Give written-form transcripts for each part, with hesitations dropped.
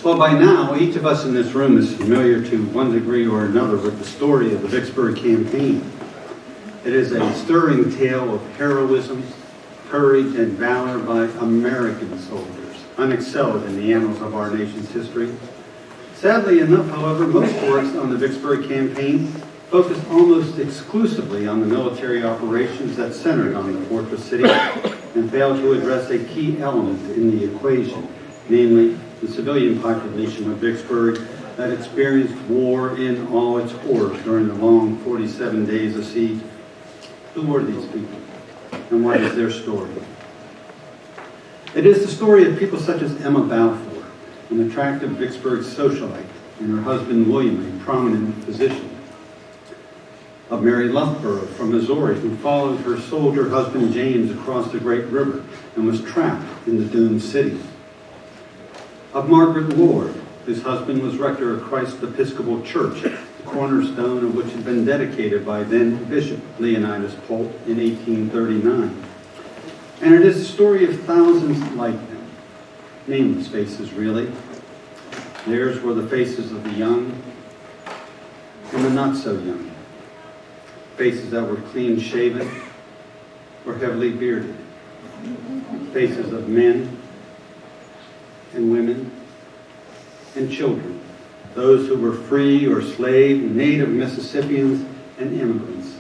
Well, by now, each of us in this room is familiar to one degree or another with the story of the Vicksburg campaign. It is a stirring tale of heroism, courage, and valor by American soldiers, unexcelled in the annals of our nation's history. Sadly enough, however, most works on the Vicksburg campaign focused almost exclusively on the military operations that centered on the fortress city and failed to address a key element in the equation, namely the civilian population of Vicksburg that experienced war in all its horrors during the long 47 days of siege. Who were these people, and what is their story? It is the story of people such as Emma Balfour, an attractive Vicksburg socialite, and her husband William, a prominent physician. Of Mary Loughborough from Missouri, who followed her soldier husband James across the Great River and was trapped in the doomed city. Of Margaret Lord, whose husband was rector of Christ Episcopal Church, the cornerstone of which had been dedicated by then Bishop Leonidas Polk in 1839. And it is the story of thousands like them, nameless faces really. Theirs were the faces of the young and the not so young, faces that were clean shaven or heavily bearded, faces of men and women and children, those who were free or slave, native Mississippians, and immigrants.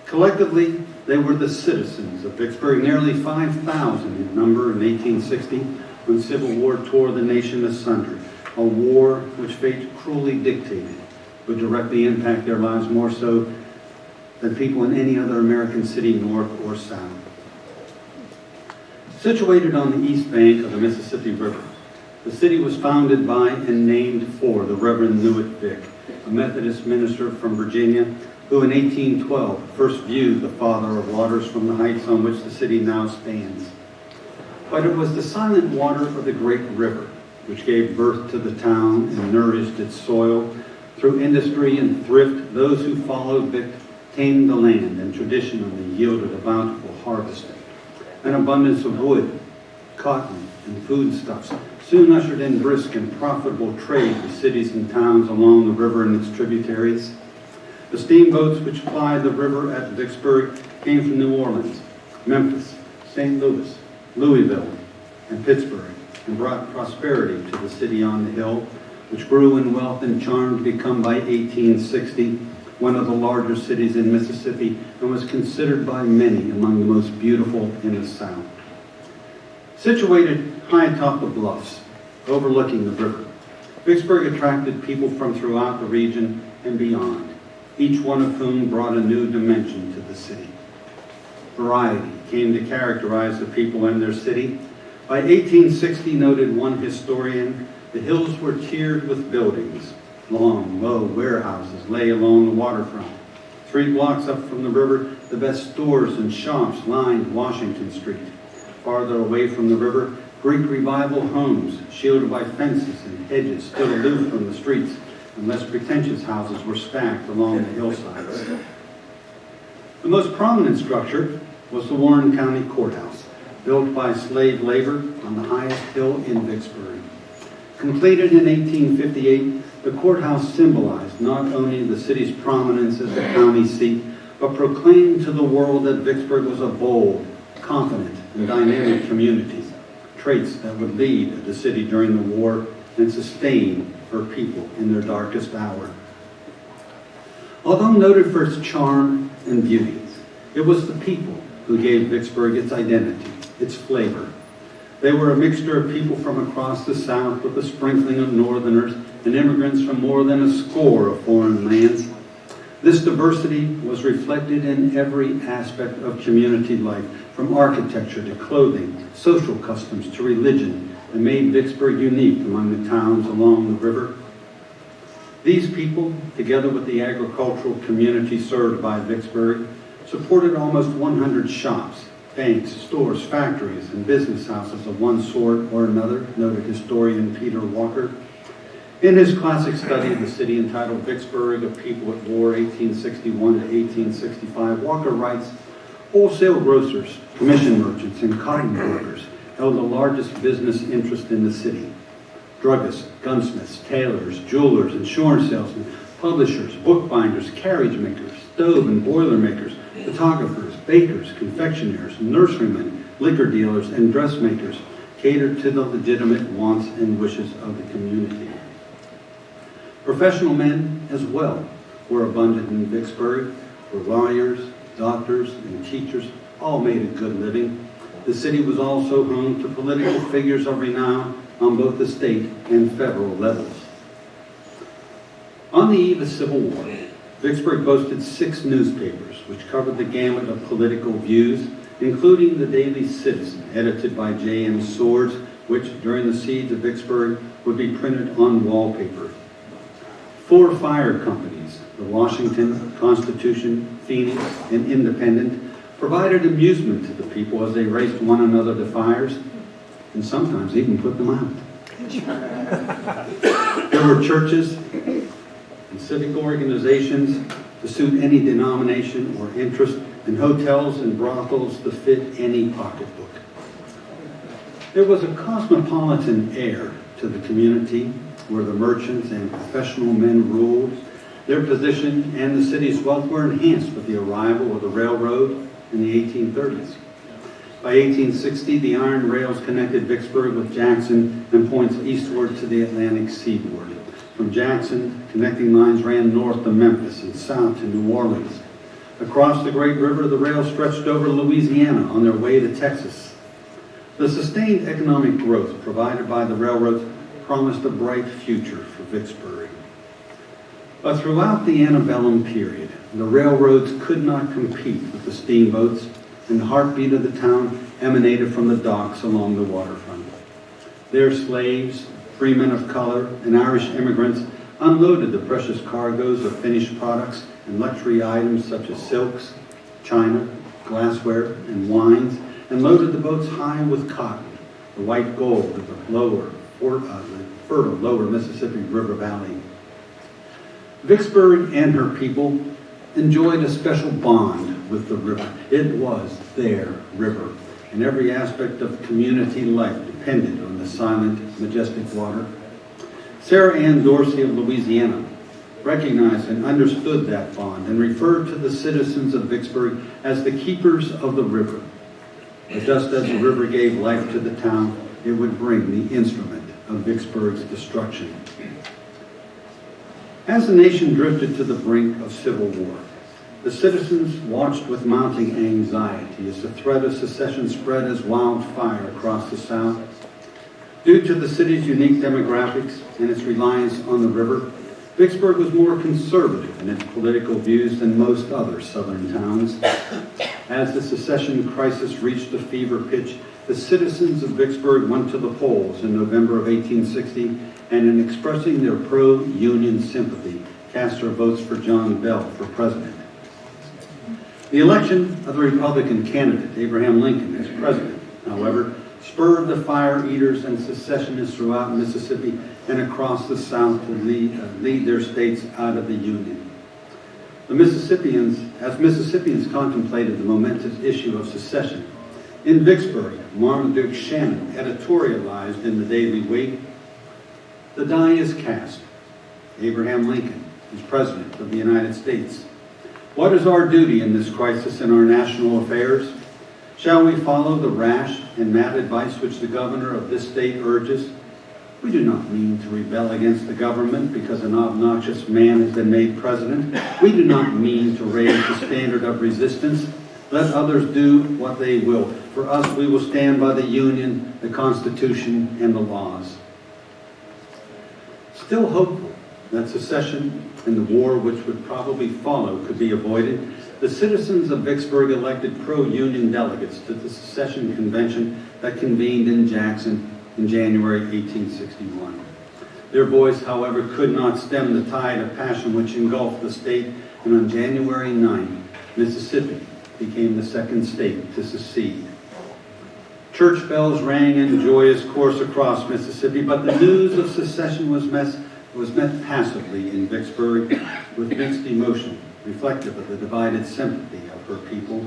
Collectively, they were the citizens of Vicksburg, nearly 5,000 in number in 1860, when Civil War tore the nation asunder, a war which fate cruelly dictated would directly impact their lives more so than people in any other American city, north or south. Situated on the east bank of the Mississippi River, the city was founded by and named for the Reverend Newitt Vick, a Methodist minister from Virginia, who in 1812 first viewed the Father of Waters from the heights on which the city now stands. But it was the silent water of the Great River which gave birth to the town and nourished its soil. Through industry and thrift, those who followed Vick tamed the land and traditionally yielded a bountiful harvest. An abundance of wood, cotton, and foodstuffs soon ushered in brisk and profitable trade to cities and towns along the river and its tributaries. The steamboats which plied the river at Vicksburg came from New Orleans, Memphis, St. Louis, Louisville, and Pittsburgh, and brought prosperity to the city on the hill, which grew in wealth and charm to become by 1860 one of the larger cities in Mississippi and was considered by many among the most beautiful in the South. Situated high atop the bluffs, overlooking the river, Vicksburg attracted people from throughout the region and beyond, each one of whom brought a new dimension to the city. Variety came to characterize the people in their city. By 1860, noted one historian, the hills were tiered with buildings. Long, low warehouses lay along the waterfront. 3 blocks up from the river, the best stores and shops lined Washington Street. Farther away from the river, Greek Revival homes, shielded by fences and hedges, stood aloof from the streets, and less pretentious houses were stacked along the hillsides. The most prominent structure was the Warren County Courthouse, built by slave labor on the highest hill in Vicksburg. Completed in 1858, the courthouse symbolized not only the city's prominence as a county seat, but proclaimed to the world that Vicksburg was a bold, confident, and dynamic community, traits that would lead the city during the war and sustain her people in their darkest hour. Although noted for its charm and beauty, it was the people who gave Vicksburg its identity, its flavor. They were a mixture of people from across the South with a sprinkling of Northerners and immigrants from more than a score of foreign lands. This diversity was reflected in every aspect of community life, from architecture to clothing, social customs to religion, and made Vicksburg unique among the towns along the river. These people, together with the agricultural community served by Vicksburg, supported almost 100 shops, banks, stores, factories, and business houses of one sort or another, noted historian Peter Walker. In his classic study of the city entitled Vicksburg, A People at War, 1861 to 1865, Walker writes, wholesale grocers, commission merchants, and cotton brokers held the largest business interest in the city. druggists, gunsmiths, tailors, jewelers, insurance salesmen, publishers, bookbinders, carriage makers, stove and boiler makers, photographers, bakers, confectioners, nurserymen, liquor dealers, and dressmakers catered to the legitimate wants and wishes of the community. Professional men as well were abundant in Vicksburg, where lawyers, doctors, and teachers all made a good living. The city was also home to political figures of renown on both the state and federal levels. On the eve of Civil War, Vicksburg boasted 6 newspapers which covered the gamut of political views, including the Daily Citizen, edited by J.M. Swords, which during the siege of Vicksburg would be printed on wallpaper. 4 fire companies, the Washington, Constitution, Phoenix, and Independent, provided amusement to the people as they raced one another to fires, and sometimes even put them out. There were churches and civic organizations to suit any denomination or interest, and hotels and brothels to fit any pocketbook. There was a cosmopolitan air to the community where the merchants and professional men ruled. Their position and the city's wealth were enhanced with the arrival of the railroad in the 1830s. By 1860, the iron rails connected Vicksburg with Jackson and points eastward to the Atlantic seaboard. From Jackson, connecting lines ran north to Memphis and south to New Orleans. Across the Great River, the rails stretched over Louisiana on their way to Texas. The sustained economic growth provided by the railroads promised a bright future for Vicksburg. But throughout the antebellum period, the railroads could not compete with the steamboats, and the heartbeat of the town emanated from the docks along the waterfront. Their slaves, free men of color, and Irish immigrants unloaded the precious cargoes of finished products and luxury items such as silks, china, glassware, and wines, and loaded the boats high with cotton, the white gold of the fertile lower Mississippi River Valley. Vicksburg and her people enjoyed a special bond with the river. It was their river, and every aspect of community life depended on the silent, majestic water. Sarah Ann Dorsey of Louisiana recognized and understood that bond and referred to the citizens of Vicksburg as the keepers of the river. But just as the river gave life to the town, it would bring the instrument of Vicksburg's destruction. As the nation drifted to the brink of civil war, the citizens watched with mounting anxiety as the threat of secession spread as wildfire across the South. Due to the city's unique demographics and its reliance on the river, Vicksburg was more conservative in its political views than most other southern towns. As the secession crisis reached a fever pitch, the citizens of Vicksburg went to the polls in November of 1860, and in expressing their pro-Union sympathy, cast their votes for John Bell for president. The election of the Republican candidate, Abraham Lincoln, as president, however, spurred the fire eaters and secessionists throughout Mississippi and across the South to lead their states out of the Union. As Mississippians contemplated the momentous issue of secession, in Vicksburg, Marmaduke Shannon editorialized in the Daily Whig, "The die is cast. Abraham Lincoln is President of the United States. What is our duty in this crisis in our national affairs? Shall we follow the rash and mad advice which the governor of this state urges? We do not mean to rebel against the government because an obnoxious man has been made president. We do not mean to raise the standard of resistance. Let others do what they will. For us, we will stand by the Union, the Constitution, and the laws." Still hopeful that secession and the war which would probably follow could be avoided, the citizens of Vicksburg elected pro-Union delegates to the secession convention that convened in Jackson in January 1861. Their voice, however, could not stem the tide of passion which engulfed the state, and on January 9, Mississippi became the second state to secede. Church bells rang in joyous course across Mississippi, but the news of secession was met passively in Vicksburg with mixed emotion, reflective of the divided sympathy of her people.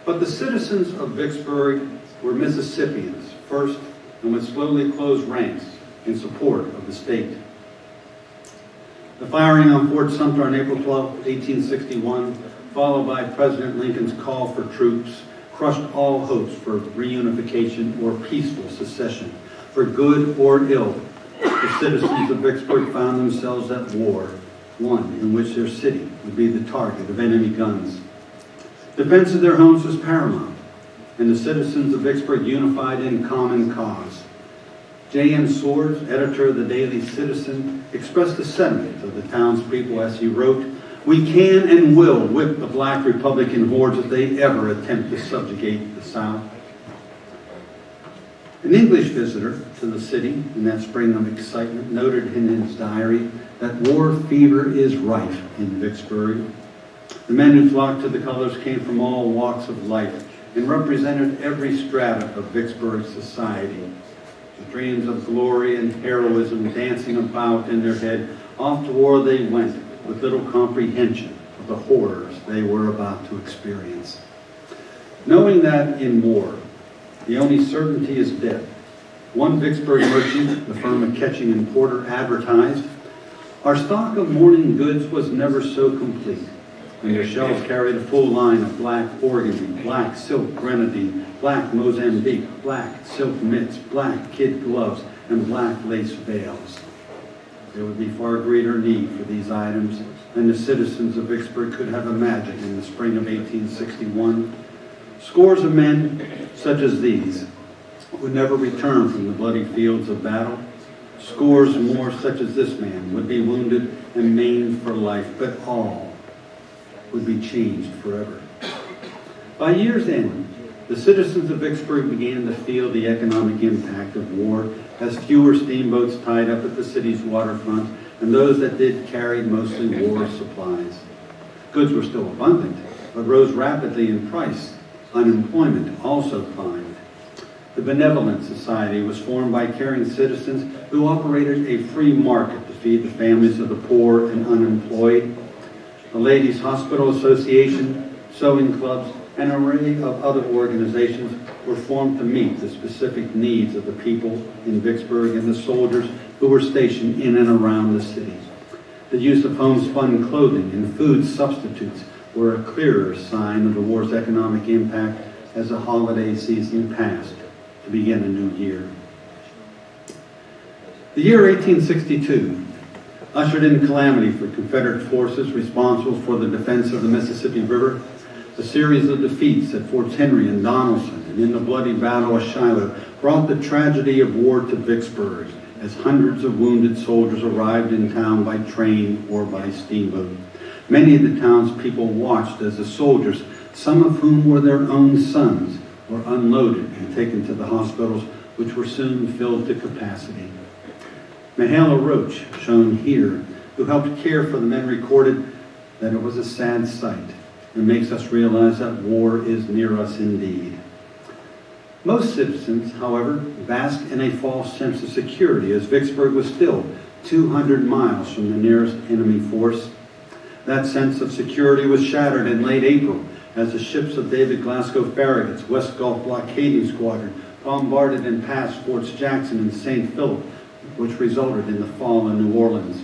But the citizens of Vicksburg were Mississippians first and would slowly close ranks in support of the state. The firing on Fort Sumter on April 12, 1861, followed by President Lincoln's call for troops, crushed all hopes for reunification or peaceful secession. For good or ill, the citizens of Vicksburg found themselves at war, one in which their city would be the target of enemy guns. Defense of their homes was paramount, and the citizens of Vicksburg unified in common cause. J.M. Swords, editor of the Daily Citizen, expressed the sentiment of the townspeople as he wrote, "We can and will whip the black Republican hordes if they ever attempt to subjugate the South." An English visitor to the city in that spring of excitement noted in his diary that war fever is rife in Vicksburg. The men who flocked to the colors came from all walks of life and represented every strata of Vicksburg society. The dreams of glory and heroism dancing about in their head, off to war they went with little comprehension of the horrors they were about to experience. Knowing that in war, the only certainty is death, one Vicksburg merchant, the firm of Ketching and Porter, advertised, "Our stock of mourning goods was never so complete. And their shelves carried a full line of black organdy, black silk grenadine, black Mozambique, black silk mitts, black kid gloves, and black lace veils." There would be far greater need for these items than the citizens of Vicksburg could have imagined in the spring of 1861. Scores of men, such as these, would never return from the bloody fields of battle. Scores more, such as this man, would be wounded and maimed for life, but all would be changed forever. By year's end, the citizens of Vicksburg began to feel the economic impact of war as fewer steamboats tied up at the city's waterfront, and those that did carried mostly war supplies. Goods were still abundant, but rose rapidly in price. Unemployment also climbed. The Benevolent Society was formed by caring citizens who operated a free market to feed the families of the poor and unemployed. The Ladies' Hospital Association, sewing clubs, and an array of other organizations were formed to meet the specific needs of the people in Vicksburg and the soldiers who were stationed in and around the city. The use of homespun clothing and food substitutes were a clearer sign of the war's economic impact as the holiday season passed to begin a new year. The year 1862 ushered in calamity for Confederate forces responsible for the defense of the Mississippi River. A series of defeats at Forts Henry and Donelson and in the bloody Battle of Shiloh brought the tragedy of war to Vicksburg as hundreds of wounded soldiers arrived in town by train or by steamboat. Many of the townspeople watched as the soldiers, some of whom were their own sons, were unloaded and taken to the hospitals, which were soon filled to capacity. Mahala Roach, shown here, who helped care for the men, recorded that it was a sad sight and makes us realize that war is near us indeed. Most citizens, however, basked in a false sense of security as Vicksburg was still 200 miles from the nearest enemy force. That sense of security was shattered in late April as the ships of David Glasgow Farragut's West Gulf Blockading Squadron bombarded and passed Forts Jackson and St. Philip, which resulted in the fall of New Orleans.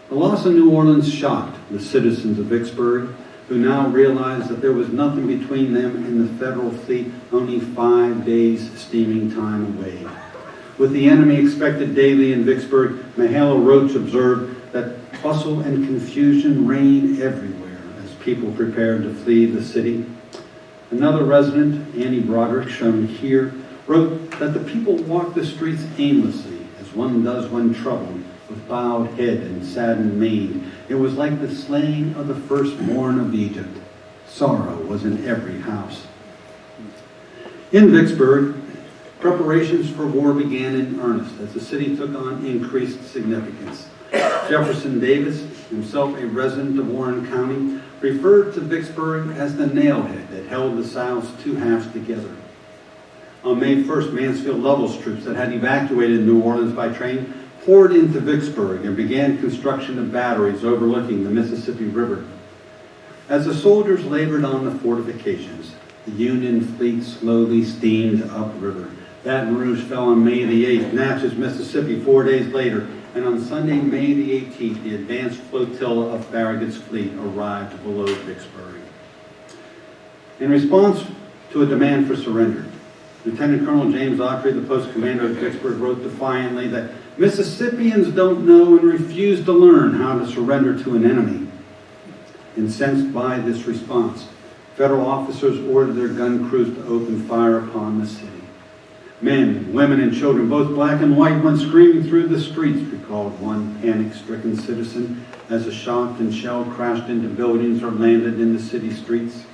The loss of New Orleans shocked the citizens of Vicksburg, who now realized that there was nothing between them and the Federal fleet, only 5 days steaming time away. With the enemy expected daily in Vicksburg, Mahala Roach observed that bustle and confusion reigned everywhere as people prepared to flee the city. Another resident, Annie Broderick, shown here, wrote that the people walked the streets aimlessly, as one does when troubled, with bowed head and saddened mien. It was like the slaying of the firstborn of Egypt. Sorrow was in every house. In Vicksburg, preparations for war began in earnest as the city took on increased significance. Jefferson Davis, himself a resident of Warren County, referred to Vicksburg as the nailhead that held the South's two halves together. On May 1st, Mansfield Lovell's troops that had evacuated New Orleans by train poured into Vicksburg and began construction of batteries overlooking the Mississippi River. As the soldiers labored on the fortifications, the Union fleet slowly steamed upriver, Baton Rouge fell on May the 8th, Natchez, Mississippi 4 days later, and on Sunday, May the 18th, the advanced flotilla of Farragut's fleet arrived below Vicksburg. In response to a demand for surrender, Lieutenant Colonel James Autry, the post commander of Vicksburg, wrote defiantly that Mississippians don't know and refuse to learn how to surrender to an enemy. Incensed by this response, federal officers ordered their gun crews to open fire upon the city. Men, women, and children, both black and white, went screaming through the streets, recalled one panic-stricken citizen as a shot and shell crashed into buildings or landed in the city streets.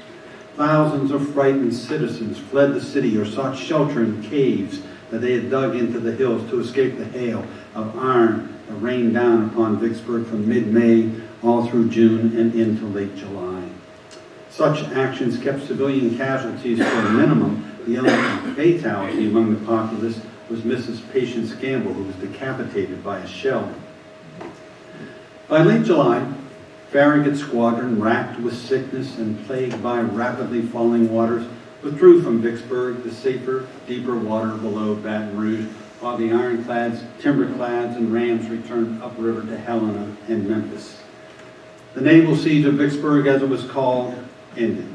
Thousands of frightened citizens fled the city or sought shelter in caves that they had dug into the hills to escape the hail of iron that rained down upon Vicksburg from mid-May all through June and into late July. Such actions kept civilian casualties to a minimum. The only fatality among the populace was Mrs. Patience Gamble, who was decapitated by a shell. By late July, Farragut's squadron, racked with sickness and plagued by rapidly falling waters, withdrew from Vicksburg to safer, deeper water below Baton Rouge, while the ironclads, timberclads, and rams returned upriver to Helena and Memphis. The naval siege of Vicksburg, as it was called, ended.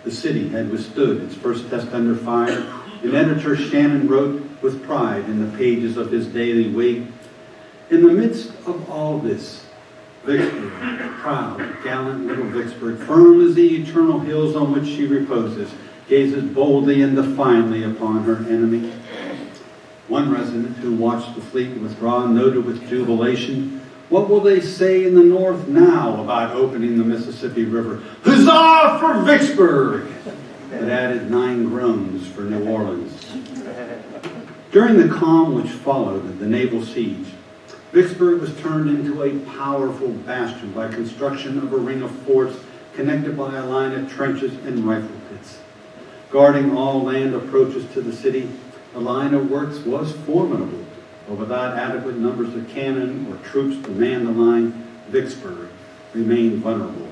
The city had withstood its first test under fire, and editor Shannon wrote with pride in the pages of his daily week, "In the midst of all this, Vicksburg, proud, gallant little Vicksburg, firm as the eternal hills on which she reposes, gazes boldly and defiantly upon her enemy." One resident who watched the fleet withdraw noted with jubilation, "What will they say in the North now about opening the Mississippi River? Huzzah for Vicksburg!" It added 9 groans for New Orleans. During the calm which followed the naval siege, Vicksburg was turned into a powerful bastion by construction of a ring of forts connected by a line of trenches and rifle pits. Guarding all land approaches to the city, the line of works was formidable, but without adequate numbers of cannon or troops to man the line, Vicksburg remained vulnerable.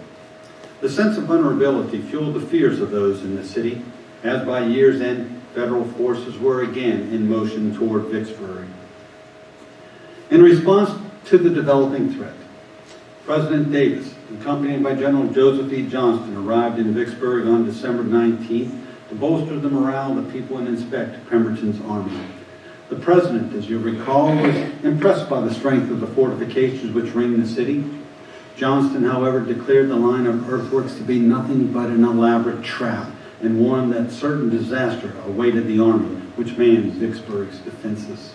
The sense of vulnerability fueled the fears of those in the city, as by year's end, federal forces were again in motion toward Vicksburg. In response to the developing threat, President Davis, accompanied by General Joseph E. Johnston, arrived in Vicksburg on December 19th to bolster the morale of the people and inspect Pemberton's army. The president, as you recall, was impressed by the strength of the fortifications which ringed the city. Johnston, however, declared the line of earthworks to be nothing but an elaborate trap and warned that certain disaster awaited the army which manned Vicksburg's defenses.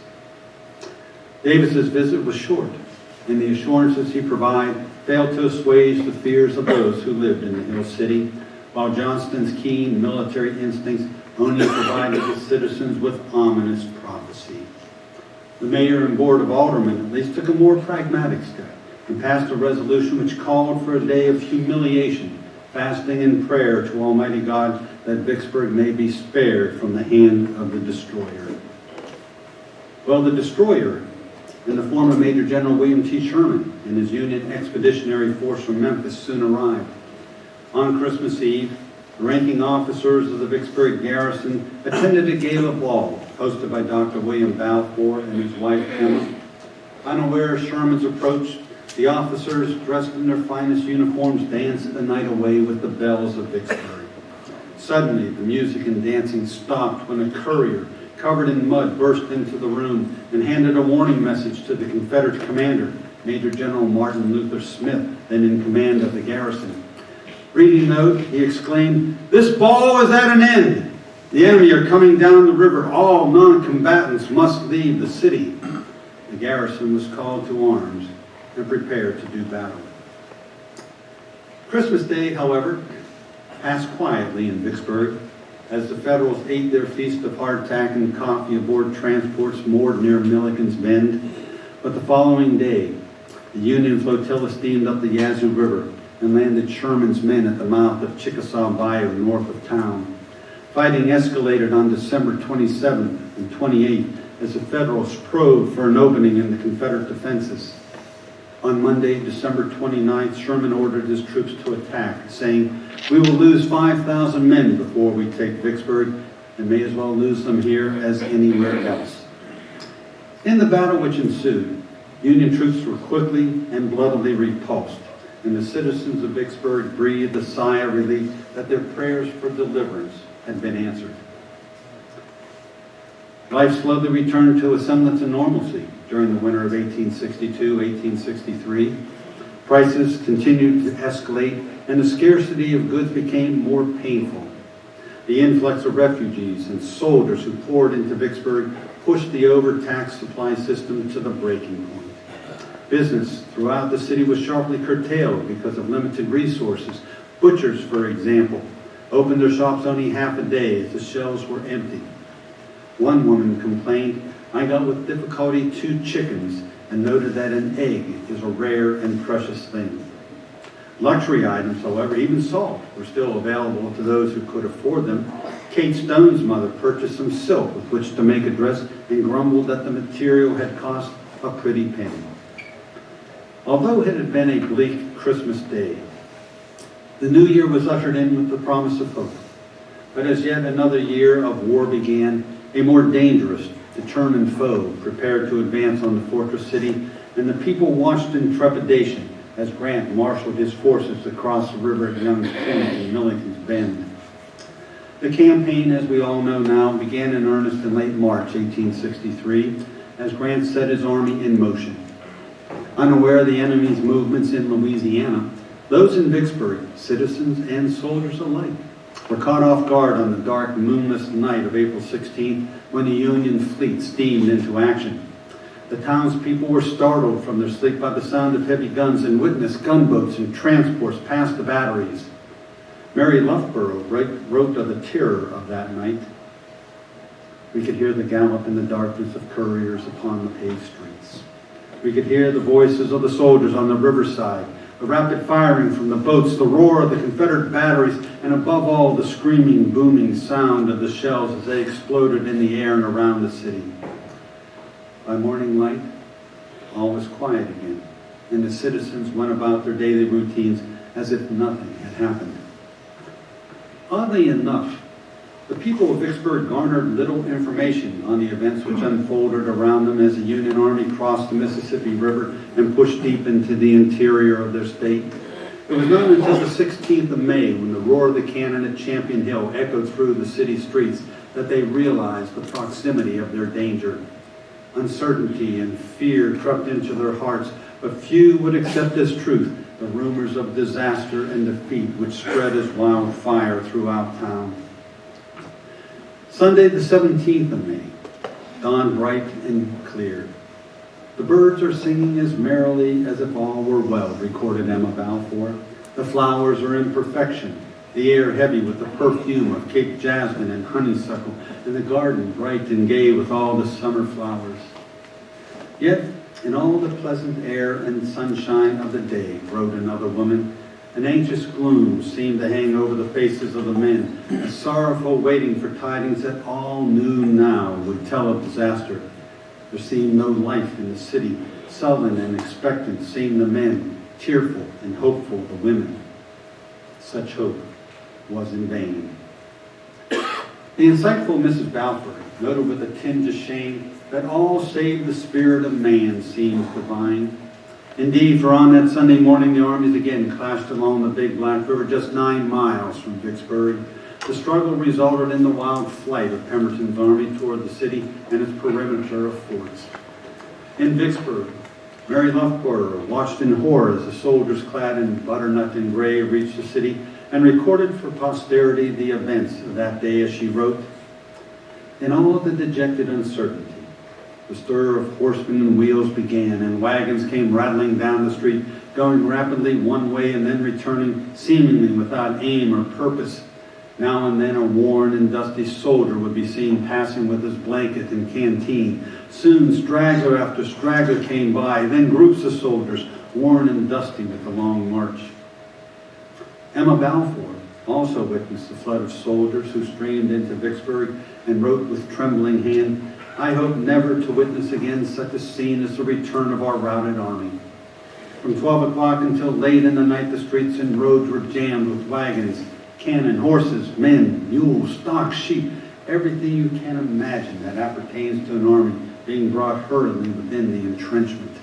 Davis's visit was short, and the assurances he provided failed to assuage the fears of those who lived in the Hill City, while Johnston's keen military instincts only provided the citizens with ominous prophecy. The mayor and board of aldermen at least took a more pragmatic step and passed a resolution which called for a day of humiliation, fasting and prayer to Almighty God that Vicksburg may be spared from the hand of the destroyer. Well, the destroyer, in the form of Major General William T. Sherman and his Union Expeditionary Force from Memphis, soon arrived. On Christmas Eve, the ranking officers of the Vicksburg garrison attended a gala ball hosted by Dr. William Balfour and his wife Emma. Unaware of Sherman's approach, the officers, dressed in their finest uniforms, danced the night away with the belles of Vicksburg. Suddenly, the music and dancing stopped when a courier, covered in mud, burst into the room and handed a warning message to the Confederate commander, Major General Martin Luther Smith, then in command of the garrison. Reading the note, he exclaimed, "This ball is at an end. The enemy are coming down the river. All non-combatants must leave the city." The garrison was called to arms and prepared to do battle. Christmas Day, however, passed quietly in Vicksburg as the Federals ate their feast of hardtack and coffee aboard transports moored near Milliken's Bend. But the following day, the Union flotilla steamed up the Yazoo River and landed Sherman's men at the mouth of Chickasaw Bayou north of town. Fighting escalated on December 27th and 28th as the Federals probed for an opening in the Confederate defenses. On Monday, December 29th, Sherman ordered his troops to attack, saying, "We will lose 5,000 men before we take Vicksburg, and may as well lose them here as anywhere else. In the battle which ensued, Union troops were quickly and bloodily repulsed, and the citizens of Vicksburg breathed a sigh of relief that their prayers for deliverance had been answered. Life slowly returned to a semblance of normalcy during the winter of 1862-1863. Prices continued to escalate, and the scarcity of goods became more painful. The influx of refugees and soldiers who poured into Vicksburg pushed the overtaxed supply system to the breaking point. Business throughout the city was sharply curtailed because of limited resources. Butchers, for example, opened their shops only half a day as the shelves were empty. One woman complained, "I got with difficulty 2 chickens," and noted that an egg is a rare and precious thing. Luxury items, however, even salt, were still available to those who could afford them. Kate Stone's mother purchased some silk with which to make a dress and grumbled that the material had cost a pretty penny. Although it had been a bleak Christmas day, the new year was ushered in with the promise of hope. But as yet another year of war began, a more dangerous, determined foe prepared to advance on the fortress city, and the people watched in trepidation as Grant marshaled his forces across the river at Young's Point and Millington's Bend. The campaign, as we all know now, began in earnest in late March 1863 as Grant set his army in motion. Unaware of the enemy's movements in Louisiana, those in Vicksburg, citizens and soldiers alike, were caught off guard on the dark, moonless night of April 16th when the Union fleet steamed into action. The townspeople were startled from their sleep by the sound of heavy guns and witnessed gunboats and transports past the batteries. Mary Loughborough wrote of the terror of that night. We could hear the gallop in the darkness of couriers upon the paved streets. We could hear the voices of the soldiers on the riverside, the rapid firing from the boats, the roar of the Confederate batteries, and above all, the screaming, booming sound of the shells as they exploded in the air and around the city. By morning light, all was quiet again, and the citizens went about their daily routines as if nothing had happened. Oddly enough, the people of Vicksburg garnered little information on the events which unfolded around them as the Union Army crossed the Mississippi River and pushed deep into the interior of their state. It was not until the 16th of May, when the roar of the cannon at Champion Hill echoed through the city streets, that they realized the proximity of their danger. Uncertainty and fear crept into their hearts, but few would accept as truth the rumors of disaster and defeat which spread as wildfire throughout town. Sunday, the 17th of May, dawned bright and clear. The birds are singing as merrily as if all were well, recorded Emma Balfour. The flowers are in perfection, the air heavy with the perfume of Cape jasmine and honeysuckle, and the garden bright and gay with all the summer flowers. Yet, in all the pleasant air and sunshine of the day, wrote another woman, an anxious gloom seemed to hang over the faces of the men, a sorrowful waiting for tidings that all knew now would tell of disaster. There seemed no life in the city. Sullen and expectant seemed the men, tearful and hopeful the women. Such hope was in vain. The insightful Mrs. Balfour noted with a tinge of shame that all save the spirit of man seems divine. Indeed, for on that Sunday morning, the armies again clashed along the Big Black River just 9 miles from Vicksburg. The struggle resulted in the wild flight of Pemberton's army toward the city and its perimeter of forts. In Vicksburg, Mary Loughborough watched in horror as the soldiers clad in butternut and gray reached the city and recorded for posterity the events of that day as she wrote, "In all of the dejected uncertainty, the stir of horsemen and wheels began, and wagons came rattling down the street, going rapidly one way and then returning, seemingly without aim or purpose. Now and then a worn and dusty soldier would be seen passing with his blanket and canteen. Soon straggler after straggler came by, then groups of soldiers, worn and dusty with the long march." Emma Balfour also witnessed the flood of soldiers who streamed into Vicksburg and wrote with trembling hand, "I hope never to witness again such a scene as the return of our routed army." From 12 o'clock until late in the night, the streets and roads were jammed with wagons, cannon, horses, men, mules, stock, sheep, everything you can imagine that appertains to an army being brought hurriedly within the entrenchment.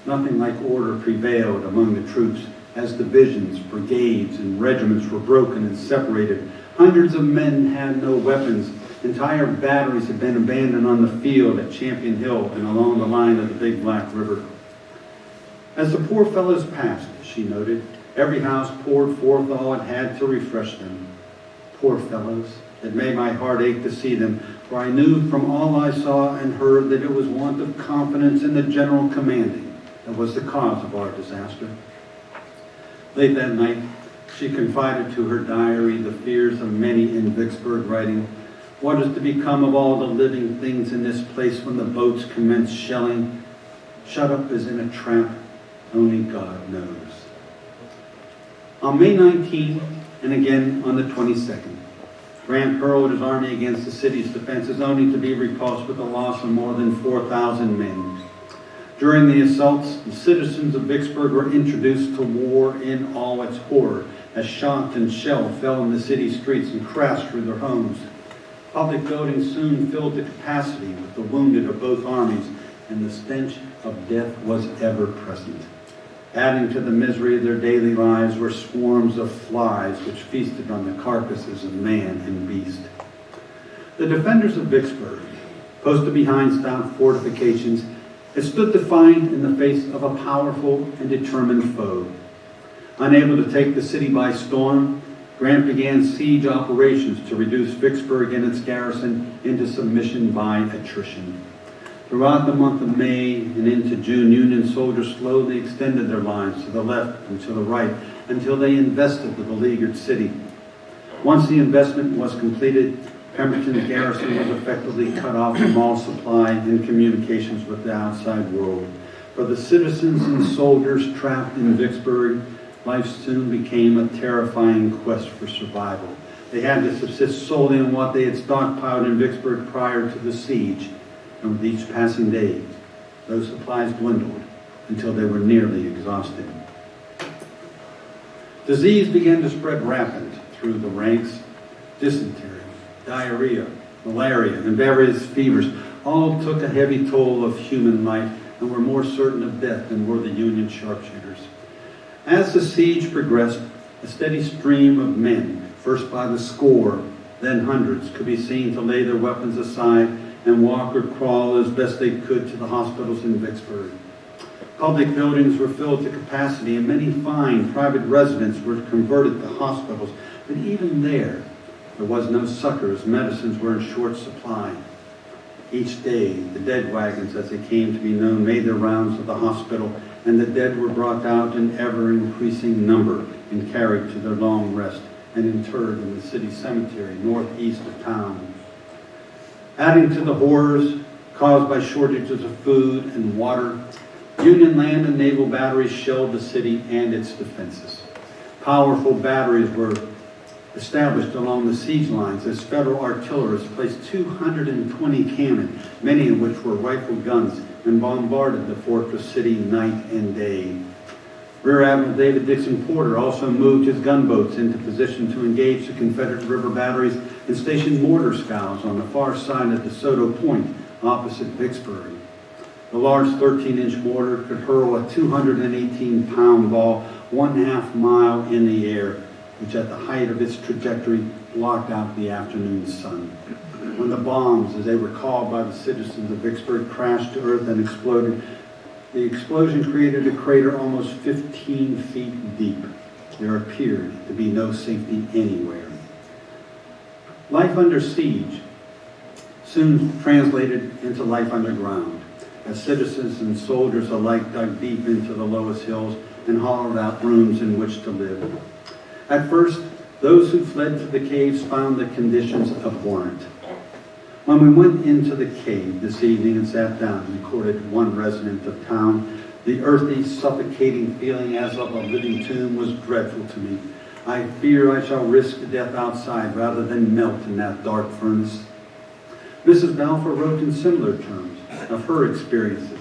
Nothing like order prevailed among the troops as divisions, brigades, and regiments were broken and separated. Hundreds of men had no weapons. Entire batteries had been abandoned on the field at Champion Hill and along the line of the Big Black River. As the poor fellows passed, she noted, every house poured forth all it had to refresh them. Poor fellows, it made my heart ache to see them, for I knew from all I saw and heard that it was want of confidence in the general commanding that was the cause of our disaster. Late that night, she confided to her diary the fears of many in Vicksburg, writing, "What is to become of all the living things in this place when the boats commence shelling? Shut up as in a trap, only God knows." On May 19th, and again on the 22nd, Grant hurled his army against the city's defenses, only to be repulsed with the loss of more than 4,000 men. During the assaults, the citizens of Vicksburg were introduced to war in all its horror, as shot and shell fell in the city streets and crashed through their homes. Public buildings soon filled to capacity with the wounded of both armies, and the stench of death was ever present. Adding to the misery of their daily lives were swarms of flies which feasted on the carcasses of man and beast. The defenders of Vicksburg, posted behind stout fortifications, had stood defiant in the face of a powerful and determined foe. Unable to take the city by storm, Grant began siege operations to reduce Vicksburg and its garrison into submission by attrition. Throughout the month of May and into June, Union soldiers slowly extended their lines to the left and to the right until they invested the beleaguered city. Once the investment was completed, Pemberton's garrison was effectively cut off from all supply and communications with the outside world. For the citizens and soldiers trapped in Vicksburg, life soon became a terrifying quest for survival. They had to subsist solely on what they had stockpiled in Vicksburg prior to the siege, and with each passing day, those supplies dwindled until they were nearly exhausted. Disease began to spread rapid through the ranks. Dysentery, diarrhea, malaria, and various fevers all took a heavy toll of human life and were more certain of death than were the Union sharpshooters. As the siege progressed, a steady stream of men, first by the score, then hundreds, could be seen to lay their weapons aside and walk or crawl as best they could to the hospitals in Vicksburg. Public buildings were filled to capacity, and many fine private residences were converted to hospitals, but even there was no succor as medicines were in short supply. Each day, the dead wagons, as they came to be known, made their rounds to the hospital, and the dead were brought out in ever-increasing number and carried to their long rest and interred in the city cemetery northeast of town. Adding to the horrors caused by shortages of food and water, Union land and naval batteries shelled the city and its defenses. Powerful batteries were established along the siege lines as federal artillerists placed 220 cannon, many of which were rifle guns, and bombarded the fortress city night and day. Rear Admiral David Dixon Porter also moved his gunboats into position to engage the Confederate river batteries and stationed mortar scows on the far side of DeSoto Point opposite Vicksburg. The large 13-inch mortar could hurl a 218-pound ball 1/2 mile in the air, which at the height of its trajectory blocked out the afternoon sun. When the bombs, as they were called by the citizens of Vicksburg, crashed to earth and exploded, the explosion created a crater almost 15 feet deep. There appeared to be no safety anywhere. Life under siege soon translated into life underground, as citizens and soldiers alike dug deep into the lowest hills and hollowed out rooms in which to live. At first, those who fled to the caves found the conditions abhorrent. When we went into the cave this evening and sat down, recorded one resident of town, the earthy, suffocating feeling as of a living tomb was dreadful to me. I fear I shall risk death outside rather than melt in that dark furnace. Mrs. Balfour wrote in similar terms of her experiences.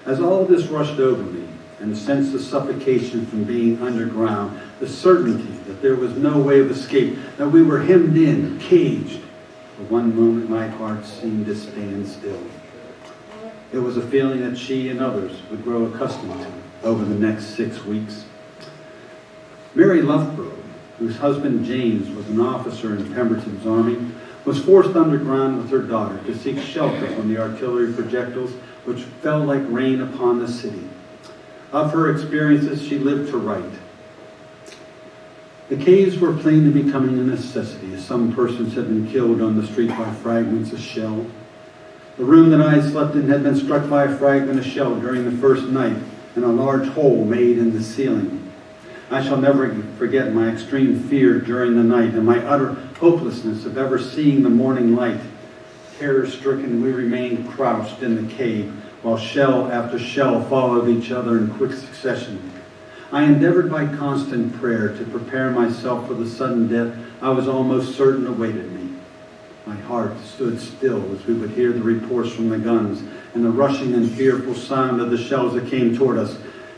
As all this rushed over me, and the sense of suffocation from being underground, the certainty that there was no way of escape, that we were hemmed in, caged, For one moment, my heart seemed to stand still. It was a feeling that she and others would grow accustomed to over the next 6 weeks. Mary Loughborough, whose husband James was an officer in Pemberton's army, was forced underground with her daughter to seek shelter from the artillery projectiles which fell like rain upon the city. Of her experiences, she lived to write. The caves were plainly becoming a necessity, as some persons had been killed on the street by fragments of shell. The room that I slept in had been struck by a fragment of shell during the first night, and a large hole made in the ceiling. I shall never forget my extreme fear during the night and my utter hopelessness of ever seeing the morning light. Terror-stricken, we remained crouched in the cave, while shell after shell followed each other in quick succession. I endeavored by constant prayer to prepare myself for the sudden death I was almost certain awaited me. My heart stood still as we would hear the reports from the guns and the rushing and fearful sound of the shells that came toward us.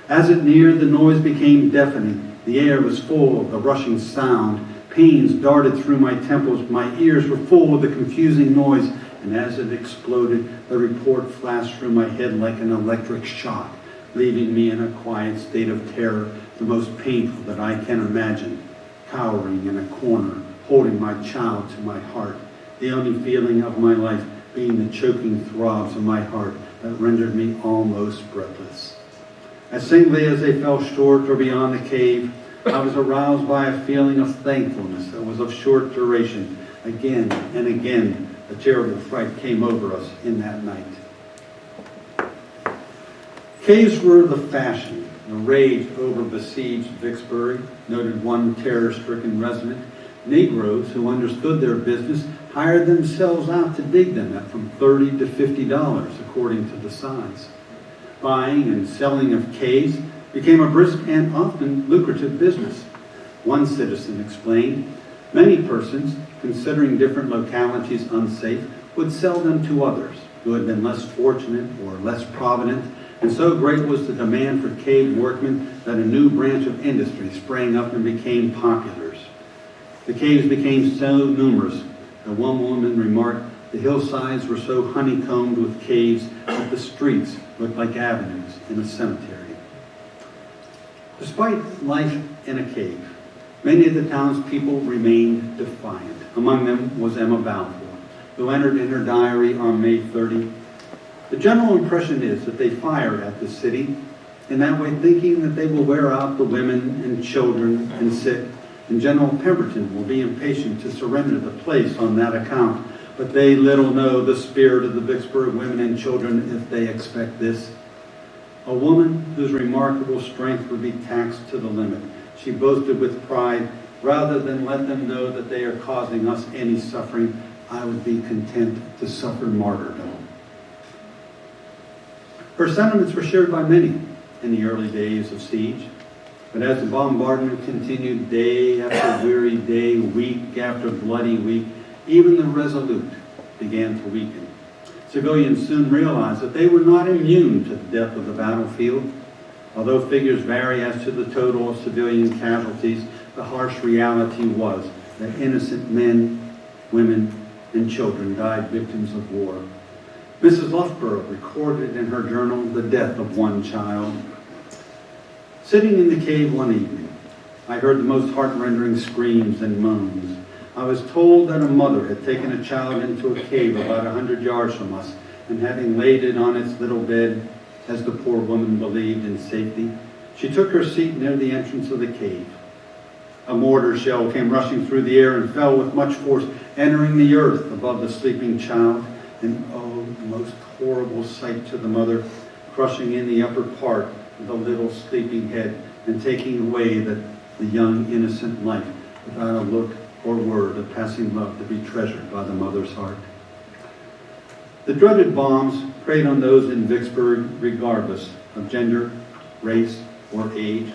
As it neared, the noise became deafening. The air was full of the rushing sound. Pains darted through my temples. My ears were full of the confusing noise. And as it exploded, the report flashed through my head like an electric shock, leaving me in a quiet state of terror, the most painful that I can imagine, cowering in a corner, holding my child to my heart, the only feeling of my life being the choking throbs of my heart that rendered me almost breathless. As singly as they fell short or beyond the cave, I was aroused by a feeling of thankfulness that was of short duration. Again and again, a terrible fright came over us in that night. Caves were the fashion, the rage over besieged Vicksburg, noted one terror-stricken resident. Negroes who understood their business hired themselves out to dig them at from $30 to $50 according to the size. Buying and selling of caves became a brisk and often lucrative business. One citizen explained, many persons, considering different localities unsafe, would sell them to others who had been less fortunate or less provident, and so great was the demand for cave workmen that a new branch of industry sprang up and became popular. The caves became so numerous that one woman remarked the hillsides were so honeycombed with caves that the streets looked like avenues in a cemetery. Despite life in a cave, many of the townspeople remained defiant. Among them was Emma Balfour, who entered in her diary on May 30. The general impression is that they fire at the city, in that way thinking that they will wear out the women and children and sick, and General Pemberton will be impatient to surrender the place on that account. But they little know the spirit of the Vicksburg women and children if they expect this. A woman whose remarkable strength would be taxed to the limit. She boasted with pride, rather than let them know that they are causing us any suffering, I would be content to suffer martyrdom. Her sentiments were shared by many in the early days of siege. But as the bombardment continued day after weary day, week after bloody week, even the resolute began to weaken. Civilians soon realized that they were not immune to the death of the battlefield. Although figures vary as to the total of civilian casualties, the harsh reality was that innocent men, women, and children died victims of war. Mrs. Loughborough recorded in her journal the death of one child. Sitting in the cave one evening, I heard the most heart-rending screams and moans. I was told that a mother had taken a child into a cave about 100 yards from us, and having laid it on its little bed, as the poor woman believed, in safety, she took her seat near the entrance of the cave. A mortar shell came rushing through the air and fell with much force, entering the earth above the sleeping child. And oh, the most horrible sight to the mother, crushing in the upper part of the little sleeping head and taking away the young innocent life without a look or word of passing love to be treasured by the mother's heart. The dreaded bombs preyed on those in Vicksburg regardless of gender, race, or age.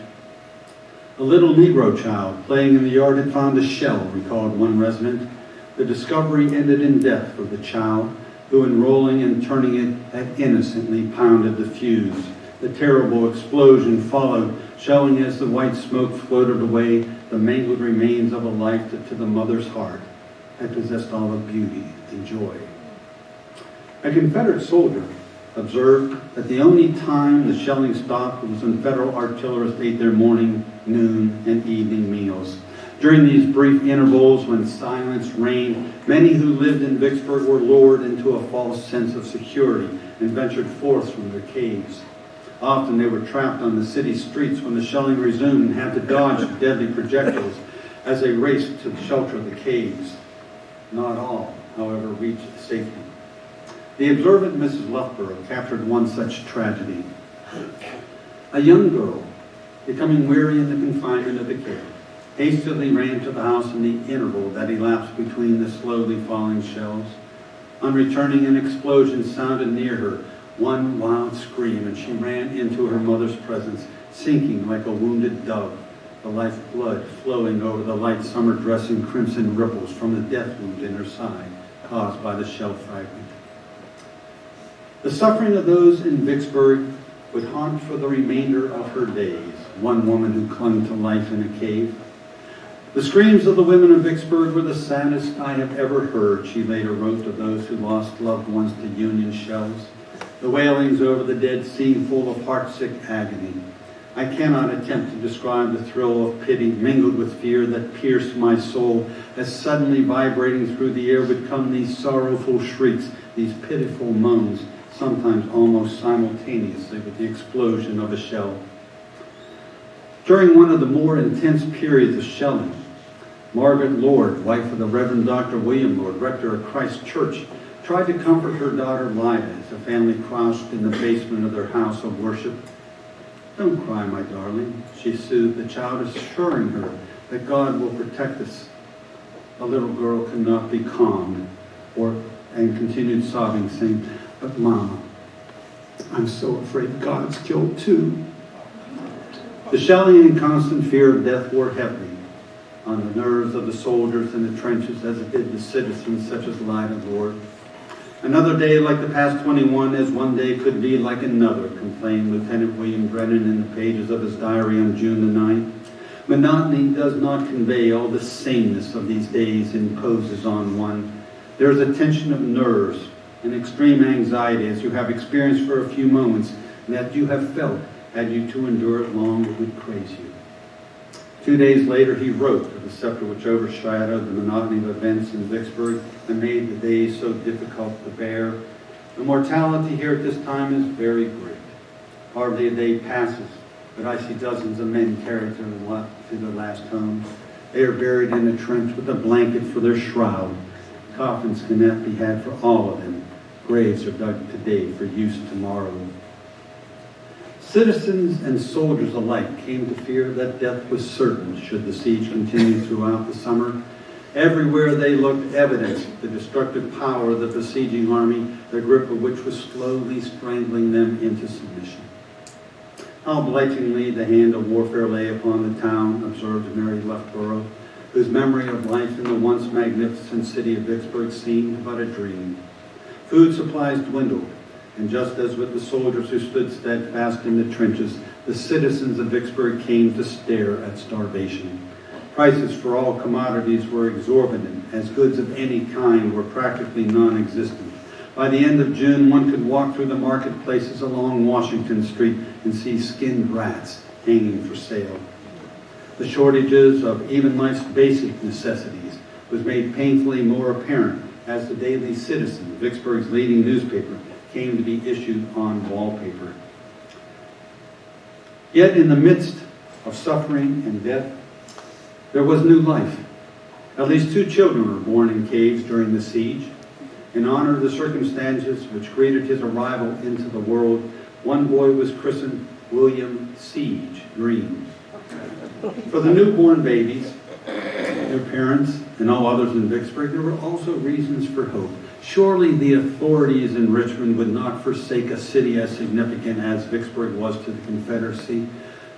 A little Negro child playing in the yard had found a shell, recalled one resident. The discovery ended in death for the child, who in rolling and turning it had innocently pounded the fuse. The terrible explosion followed, showing as the white smoke floated away the mangled remains of a life that to the mother's heart had possessed all of beauty and joy. A Confederate soldier observed that the only time the shelling stopped was when Federal artillerists ate their morning, noon, and evening meals. During these brief intervals when silence reigned, many who lived in Vicksburg were lured into a false sense of security and ventured forth from their caves. Often they were trapped on the city streets when the shelling resumed and had to dodge deadly projectiles as they raced to the shelter of the caves. Not all, however, reached safety. The observant Mrs. Loughborough captured one such tragedy. A young girl, becoming weary in the confinement of the cave, hastily ran to the house in the interval that elapsed between the slowly falling shells. On returning, an explosion sounded near her, one wild scream, and she ran into her mother's presence, sinking like a wounded dove, the lifeblood flowing over the light summer dress in crimson ripples from the death wound in her side caused by the shell fragment. The suffering of those in Vicksburg would haunt for the remainder of her days one woman who clung to life in a cave. The screams of the women of Vicksburg were the saddest I have ever heard, she later wrote of those who lost loved ones to Union shells. The wailings over the dead seemed full of heartsick agony. I cannot attempt to describe the thrill of pity mingled with fear that pierced my soul as suddenly vibrating through the air would come these sorrowful shrieks, these pitiful moans, sometimes almost simultaneously with the explosion of a shell. During one of the more intense periods of shelling, Margaret Lord, wife of the Reverend Dr. William Lord, rector of Christ Church, tried to comfort her daughter Lida as the family crouched in the basement of their house of worship. "Don't cry, my darling," she soothed the child, assuring her that God will protect us. The little girl could not be calmed and continued sobbing, saying, "But Mama, I'm so afraid God's killed too." The shelling and constant fear of death wore heavily on the nerves of the soldiers in the trenches as it did the citizens such as Lida Lord. "Another day like the past 21 as one day could be like another," complained Lieutenant William Brennan in the pages of his diary on June the 9th. "Monotony does not convey all the sameness of these days imposes on one. There is a tension of nerves and extreme anxiety as you have experienced for a few moments, and that you have felt had you to endure it long it would craze you." 2 days later he wrote of the scepter which overshadowed the monotony of events in Vicksburg and made the days so difficult to bear. "The mortality here at this time is very great. Hardly a day passes but I see dozens of men carried to their last homes. They are buried in a trench with a blanket for their shroud. Coffins cannot be had for all of them. Graves are dug today for use tomorrow." Citizens and soldiers alike came to fear that death was certain should the siege continue throughout the summer. Everywhere they looked evidenced the destructive power of the besieging army, the grip of which was slowly strangling them into submission. "How blightingly the hand of warfare lay upon the town," observed Mary Loughborough, whose memory of life in the once magnificent city of Vicksburg seemed but a dream. Food supplies dwindled, and just as with the soldiers who stood steadfast in the trenches, the citizens of Vicksburg came to stare at starvation. Prices for all commodities were exorbitant, as goods of any kind were practically non-existent. By the end of June, one could walk through the marketplaces along Washington Street and see skinned rats hanging for sale. The shortages of even life's basic necessities was made painfully more apparent as the Daily Citizen, Vicksburg's leading newspaper, came to be issued on wallpaper. Yet in the midst of suffering and death, there was new life. At least 2 children were born in caves during the siege. In honor of the circumstances which greeted his arrival into the world, one boy was christened William Siege Green. For the newborn babies, their parents, and all others in Vicksburg, there were also reasons for hope. Surely the authorities in Richmond would not forsake a city as significant as Vicksburg was to the Confederacy.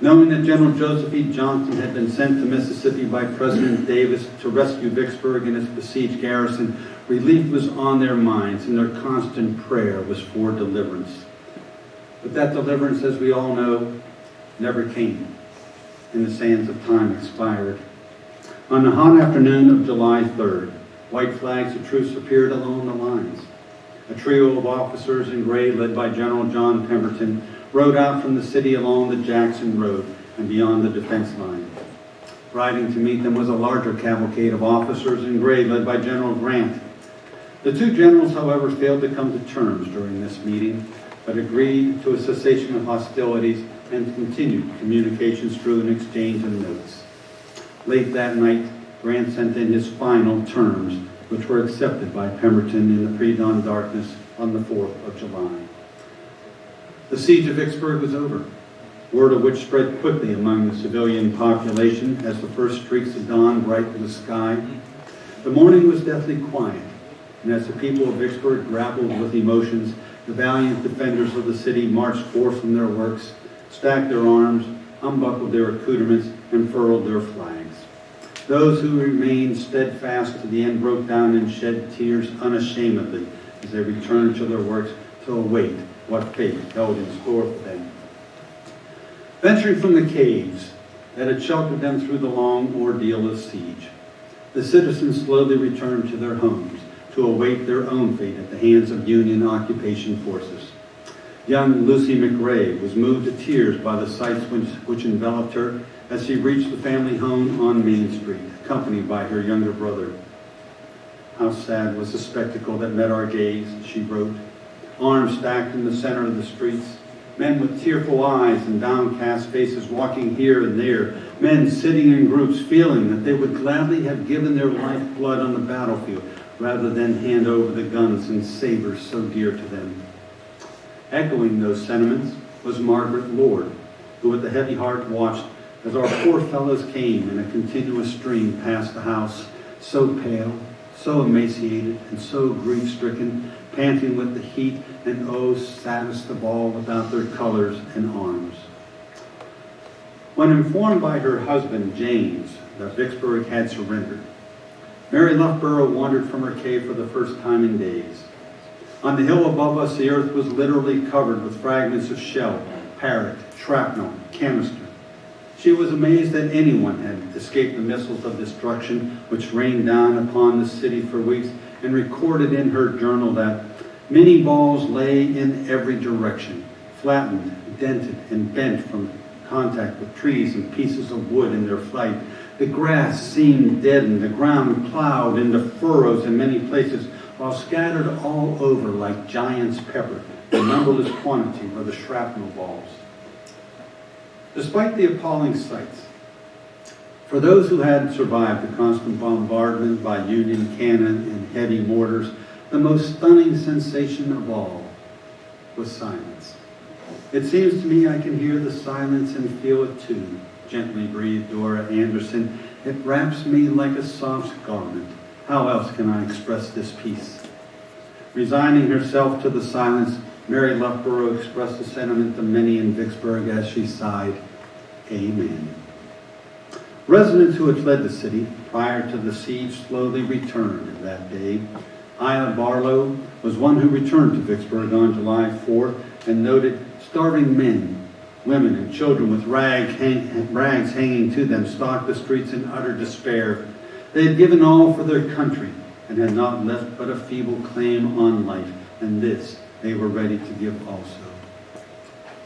Knowing that General Joseph E. Johnston had been sent to Mississippi by President Davis to rescue Vicksburg and its besieged garrison, relief was on their minds, and their constant prayer was for deliverance. But that deliverance, as we all know, never came, and the sands of time expired. On the hot afternoon of July 3rd, White flags of truce appeared along the lines. A trio of officers in gray, led by General John Pemberton, rode out from the city along the Jackson Road and beyond the defense line. Riding to meet them was a larger cavalcade of officers in gray, led by General Grant. The two generals, however, failed to come to terms during this meeting, but agreed to a cessation of hostilities and continued communications through an exchange of notes. Late that night, Grant sent in his final terms, which were accepted by Pemberton in the pre-dawn darkness on the 4th of July. The siege of Vicksburg was over, word of which spread quickly among the civilian population as the first streaks of dawn brightened the sky. The morning was deathly quiet, and as the people of Vicksburg grappled with emotions, the valiant defenders of the city marched forth from their works, stacked their arms, unbuckled their accoutrements, and furled their flags. Those who remained steadfast to the end broke down and shed tears unashamedly as they returned to their works to await what fate held in store for them. Venturing from the caves that had sheltered them through the long ordeal of siege, the citizens slowly returned to their homes to await their own fate at the hands of Union occupation forces. Young Lucy McRae was moved to tears by the sights which enveloped her as she reached the family home on Main Street, accompanied by her younger brother. How sad was the spectacle that met our gaze, she wrote. Arms stacked in the center of the streets, men with tearful eyes and downcast faces walking here and there, men sitting in groups feeling that they would gladly have given their lifeblood on the battlefield rather than hand over the guns and sabers so dear to them. Echoing those sentiments was Margaret Lord, who with a heavy heart watched as our poor fellows came in a continuous stream past the house, so pale, so emaciated, and so grief-stricken, panting with the heat, and oh, saddest of all, without their colors and arms. When informed by her husband, James, that Vicksburg had surrendered, Mary Loughborough wandered from her cave for the first time in days. On the hill above us, the earth was literally covered with fragments of shell, parrot, shrapnel, canister. She was amazed that anyone had escaped the missiles of destruction which rained down upon the city for weeks, and recorded in her journal that many balls lay in every direction, flattened, dented, and bent from contact with trees and pieces of wood in their flight. The grass seemed deadened, the ground plowed into furrows in many places, while scattered all over like giant's pepper, the numberless quantity of the shrapnel balls. Despite the appalling sights, for those who had survived the constant bombardment by Union cannon and heavy mortars, the most stunning sensation of all was silence. It seems to me I can hear the silence and feel it too, gently breathed Dora Anderson. It wraps me like a soft garment. How else can I express this peace? Resigning herself to the silence, Mary Loughborough expressed the sentiment to many in Vicksburg as she sighed, Amen. Residents who had fled the city prior to the siege slowly returned that day. Ida Barlow was one who returned to Vicksburg on July 4th and noted starving men, women, and children with rags hanging to them stalked the streets in utter despair. They had given all for their country and had not left but a feeble claim on life, and this they were ready to give also.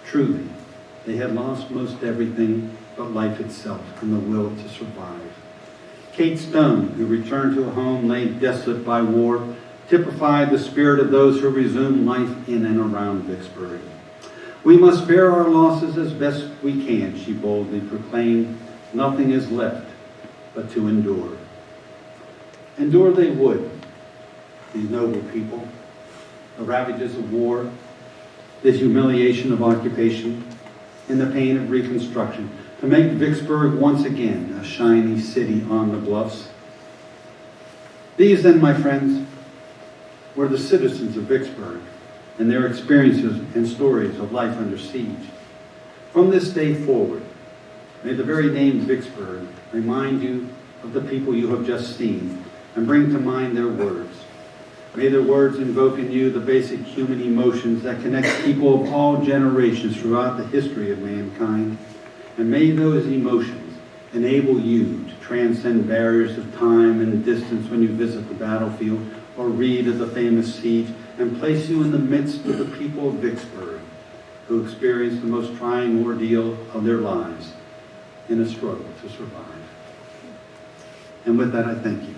Truly, they had lost most everything but life itself and the will to survive. Kate Stone, who returned to a home laid desolate by war, typified the spirit of those who resumed life in and around Vicksburg. We must bear our losses as best we can, she boldly proclaimed. Nothing is left but to endure. Endure they would, these noble people, the ravages of war, the humiliation of occupation, and the pain of reconstruction, to make Vicksburg once again a shiny city on the bluffs. These then, my friends, were the citizens of Vicksburg and their experiences and stories of life under siege. From this day forward, may the very name Vicksburg remind you of the people you have just seen and bring to mind their words. May their words invoke in you the basic human emotions that connect people of all generations throughout the history of mankind. And may those emotions enable you to transcend barriers of time and distance when you visit the battlefield or read of the famous siege, and place you in the midst of the people of Vicksburg, who experienced the most trying ordeal of their lives in a struggle to survive. And with that, I thank you.